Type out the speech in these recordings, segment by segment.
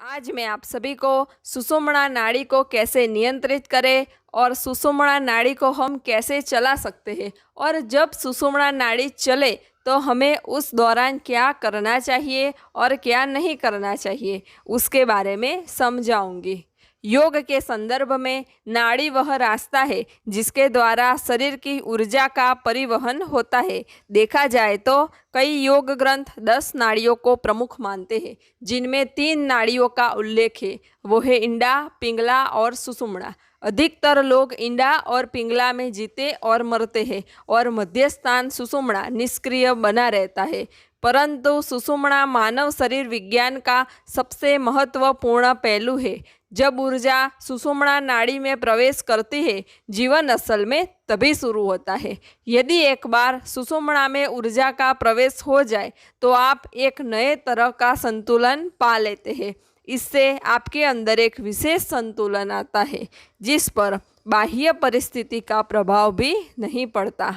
आज मैं आप सभी को सुषुम्ना नाड़ी को कैसे नियंत्रित करें और सुषुम्ना नाड़ी को हम कैसे चला सकते हैं और जब सुषुम्ना नाड़ी चले तो हमें उस दौरान क्या करना चाहिए और क्या नहीं करना चाहिए उसके बारे में समझाऊंगी। योग के संदर्भ में नाड़ी वह रास्ता है जिसके द्वारा शरीर की ऊर्जा का परिवहन होता है। देखा जाए तो कई योग ग्रंथ 10 नाड़ियों को प्रमुख मानते हैं, जिनमें 3 नाड़ियों का उल्लेख है, वो है इंडा, पिंगला और सुषुम्ना। अधिकतर लोग इंडा और पिंगला में जीते और मरते हैं और मध्य स्थान सुषुम्ना निष्क्रिय बना रहता है। परंतु सुषुम्ना मानव शरीर विज्ञान का सबसे महत्वपूर्ण पहलू है। जब ऊर्जा सुषुम्ना नाड़ी में प्रवेश करती है, जीवन असल में तभी शुरू होता है। यदि एक बार सुषुम्ना में ऊर्जा का प्रवेश हो जाए तो आप एक नए तरह का संतुलन पा लेते हैं। इससे आपके अंदर एक विशेष संतुलन आता है जिस पर बाह्य परिस्थिति का प्रभाव भी नहीं पड़ता।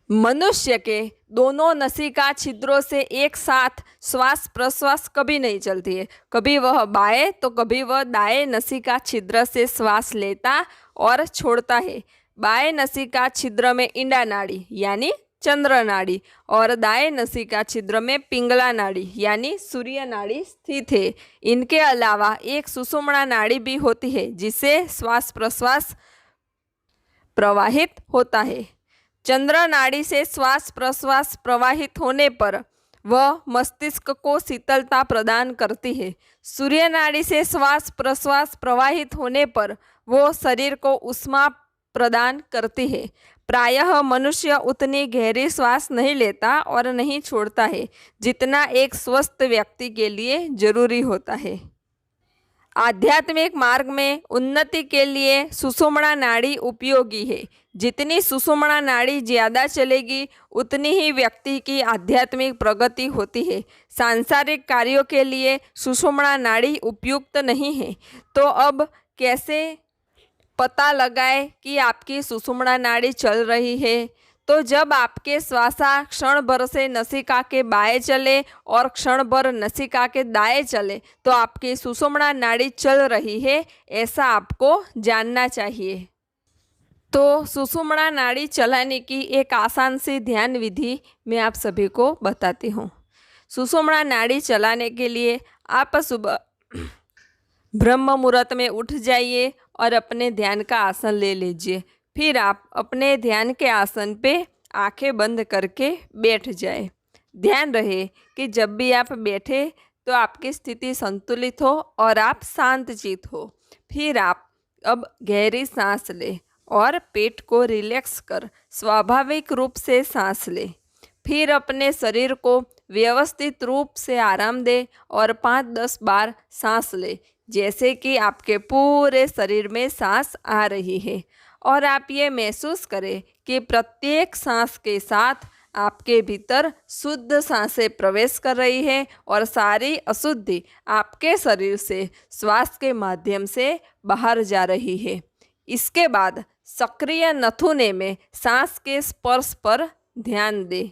मनुष्य के दोनों नसिका छिद्रों से एक साथ श्वास प्रश्वास कभी नहीं चलती है। कभी वह बाएं तो कभी वह दाएं नसिका छिद्र से श्वास लेता और छोड़ता है। बाएं नसिका छिद्र में इंडा नाड़ी यानी चंद्र नाड़ी और दाएं नसिका छिद्र में पिंगला नाड़ी यानी सूर्य नाड़ी स्थित है। इनके अलावा एक सुषुम्ना नाड़ी भी होती है जिससे श्वास प्रश्वास प्रवाहित होता है। चंद्र नाड़ी से श्वास प्रश्वास प्रवाहित होने पर वह मस्तिष्क को शीतलता प्रदान करती है। सूर्य नाड़ी से श्वास प्रश्वास प्रवाहित होने पर वो शरीर को ऊष्मा प्रदान करती है। प्रायः मनुष्य उतनी गहरी श्वास नहीं लेता और नहीं छोड़ता है जितना एक स्वस्थ व्यक्ति के लिए जरूरी होता है। आध्यात्मिक मार्ग में उन्नति के लिए सुषुम्ना नाड़ी उपयोगी है। जितनी सुषुम्ना नाड़ी ज़्यादा चलेगी उतनी ही व्यक्ति की आध्यात्मिक प्रगति होती है। सांसारिक कार्यों के लिए सुषुम्ना नाड़ी उपयुक्त नहीं है। तो अब कैसे पता लगाए कि आपकी सुषुम्ना नाड़ी चल रही है? तो जब आपके श्वासा क्षण भर से नसिका के बाएं चले और क्षण भर नसिका के दाएं चले तो आपकी सुषुम्ना नाड़ी चल रही है, ऐसा आपको जानना चाहिए। तो सुषुम्ना नाड़ी चलाने की एक आसान सी ध्यान विधि मैं आप सभी को बताती हूँ। सुषुम्ना नाड़ी चलाने के लिए आप सुबह ब्रह्म मुहूर्त में उठ जाइए और अपने ध्यान का आसन ले लीजिए। फिर आप अपने ध्यान के आसन पे आंखें बंद करके बैठ जाए। ध्यान रहे कि जब भी आप बैठे तो आपकी स्थिति संतुलित हो और आप शांतचित्त हो। फिर आप अब गहरी सांस लें और पेट को रिलैक्स कर स्वाभाविक रूप से सांस लें। फिर अपने शरीर को व्यवस्थित रूप से आराम दें और 5-10 बार सांस लें, जैसे कि आपके पूरे शरीर में सांस आ रही है। और आप ये महसूस करें कि प्रत्येक सांस के साथ आपके भीतर शुद्ध सांसें प्रवेश कर रही है और सारी अशुद्धि आपके शरीर से श्वास के माध्यम से बाहर जा रही है। इसके बाद सक्रिय नथुने में सांस के स्पर्श पर ध्यान दें।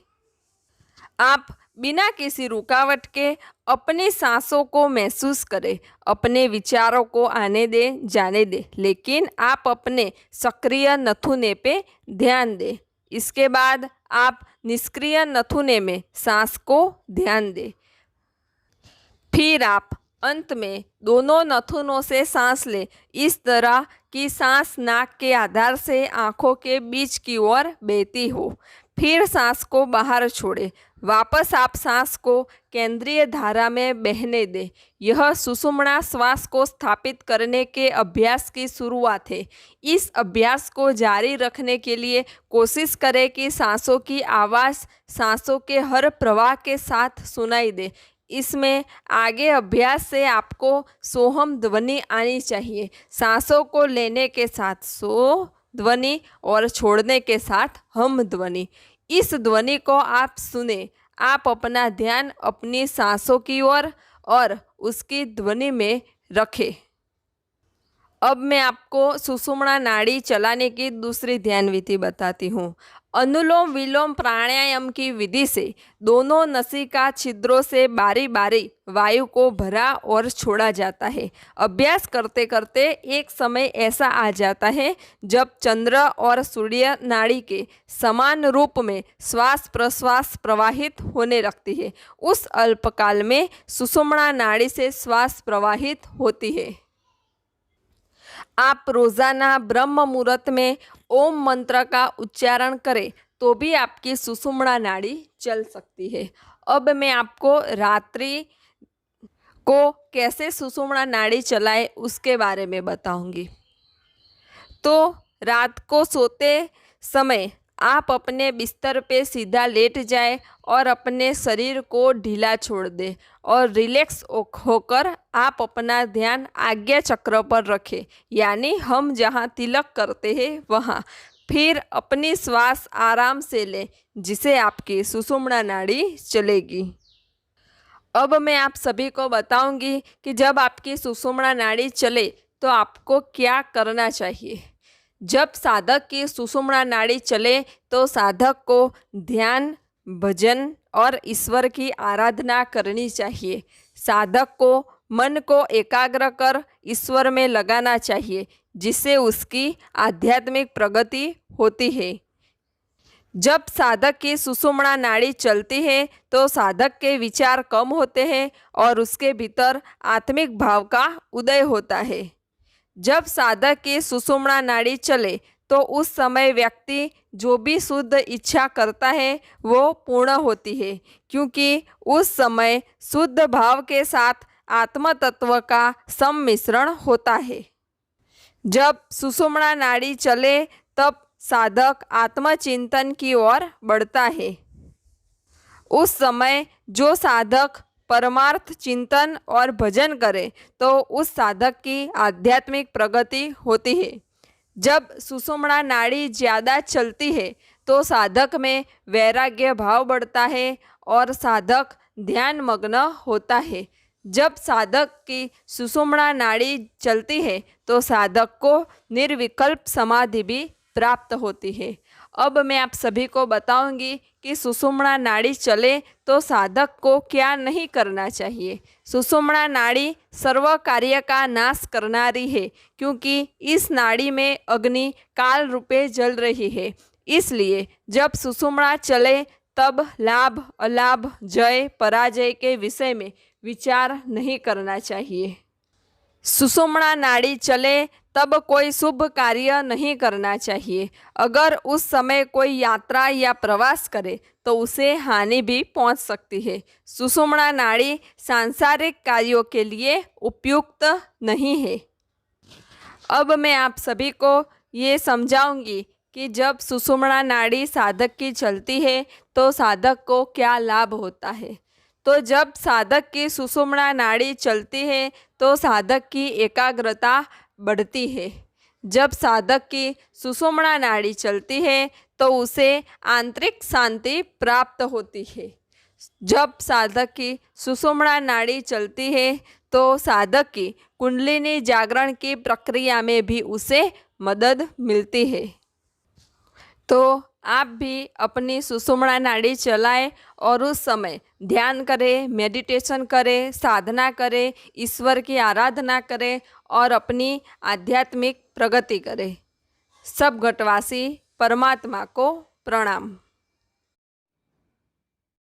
आप बिना किसी रुकावट के अपनी सांसों को महसूस करें। अपने विचारों को आने दें, जाने दें, लेकिन आप अपने सक्रिय नथुने पे ध्यान दें। इसके बाद आप निष्क्रिय नथुने में सांस को ध्यान दें। फिर आप अंत में दोनों नथुनों से सांस लें, इस तरह कि सांस नाक के आधार से आँखों के बीच की ओर बहती हो। फिर सांस को बाहर छोड़ें। वापस आप सांस को केंद्रीय धारा में बहने दें। यह सुषुम्ना श्वास को स्थापित करने के अभ्यास की शुरुआत है। इस अभ्यास को जारी रखने के लिए कोशिश करें कि सांसों की आवाज़ सांसों के हर प्रवाह के साथ सुनाई दे। इसमें आगे अभ्यास से आपको सोहम ध्वनि आनी चाहिए। सांसों को लेने के साथ सो ध्वनि और छोड़ने के साथ हम ध्वनि। इस ध्वनि को आप सुने। आप अपना ध्यान अपनी सांसों की ओर और उसकी ध्वनि में रखें। अब मैं आपको सुषुम्ना नाड़ी चलाने की दूसरी ध्यान विधि बताती हूँ। अनुलोम विलोम प्राणायाम की विधि से दोनों नसिका छिद्रों से बारी बारी वायु को भरा और छोड़ा जाता है। अभ्यास करते करते एक समय ऐसा आ जाता है जब चंद्र और सूर्य नाड़ी के समान रूप में श्वास प्रश्वास प्रवाहित होने लगती है। उस अल्पकाल में सुषुम्ना नाड़ी से श्वास प्रवाहित होती है। आप रोजाना ब्रह्म मुहूर्त में ओम मंत्र का उच्चारण करें तो भी आपकी सुषुम्ना नाड़ी चल सकती है। अब मैं आपको रात्रि को कैसे सुषुम्ना नाड़ी चलाए उसके बारे में बताऊंगी। तो रात को सोते समय आप अपने बिस्तर पे सीधा लेट जाए और अपने शरीर को ढीला छोड़ दें और रिलैक्स होकर आप अपना ध्यान आज्ञा चक्र पर रखें, यानी हम जहाँ तिलक करते हैं वहाँ। फिर अपनी श्वास आराम से लें जिसे आपकी सुषुम्ना नाड़ी चलेगी। अब मैं आप सभी को बताऊंगी कि जब आपकी सुषुम्ना नाड़ी चले तो आपको क्या करना चाहिए। जब साधक की सुषुम्ना नाड़ी चले तो साधक को ध्यान, भजन और ईश्वर की आराधना करनी चाहिए। साधक को मन को एकाग्र कर ईश्वर में लगाना चाहिए जिससे उसकी आध्यात्मिक प्रगति होती है। जब साधक की सुषुम्ना नाड़ी चलती है तो साधक के विचार कम होते हैं और उसके भीतर आत्मिक भाव का उदय होता है। जब साधक की सुषुम्ना नाड़ी चले तो उस समय व्यक्ति जो भी शुद्ध इच्छा करता है वो पूर्ण होती है, क्योंकि उस समय शुद्ध भाव के साथ आत्म तत्व का सम्मिश्रण होता है। जब सुषुम्ना नाड़ी चले तब साधक आत्मचिंतन की ओर बढ़ता है। उस समय जो साधक परमार्थ चिंतन और भजन करे तो उस साधक की आध्यात्मिक प्रगति होती है। जब सुषुम्ना नाड़ी ज़्यादा चलती है तो साधक में वैराग्य भाव बढ़ता है और साधक ध्यान मग्न होता है। जब साधक की सुषुम्ना नाड़ी चलती है तो साधक को निर्विकल्प समाधि भी प्राप्त होती है। अब मैं आप सभी को बताऊंगी कि सुषुम्ना नाड़ी चले तो साधक को क्या नहीं करना चाहिए। सुषुम्ना नाड़ी सर्व कार्य का नाश करनारी है, क्योंकि इस नाड़ी में अग्नि काल रूपे जल रही है। इसलिए जब सुषुम्ना चले तब लाभ अलाभ जय पराजय के विषय में विचार नहीं करना चाहिए। सुषुम्ना नाड़ी चले तब कोई शुभ कार्य नहीं करना चाहिए। अगर उस समय कोई यात्रा या प्रवास करे तो उसे हानि भी पहुंच सकती है। सुषुम्ना नाड़ी सांसारिक कार्यों के लिए उपयुक्त नहीं है। अब मैं आप सभी को ये समझाऊंगी कि जब सुषुम्ना नाड़ी साधक की चलती है तो साधक को क्या लाभ होता है। तो जब साधक की सुषुम्ना नाड़ी चलती है तो साधक की एकाग्रता बढ़ती है। जब साधक की सुषुम्ना नाड़ी चलती है तो उसे आंतरिक शांति प्राप्त होती है। जब साधक की सुषुम्ना नाड़ी चलती है तो साधक की कुंडलिनी जागरण की प्रक्रिया में भी उसे मदद मिलती है। तो आप भी अपनी सुषुम्ना नाड़ी चलाएं और उस समय ध्यान करें, मेडिटेशन करें, साधना करें, ईश्वर की आराधना करें और अपनी आध्यात्मिक प्रगति करें। सब घटवासी परमात्मा को प्रणाम।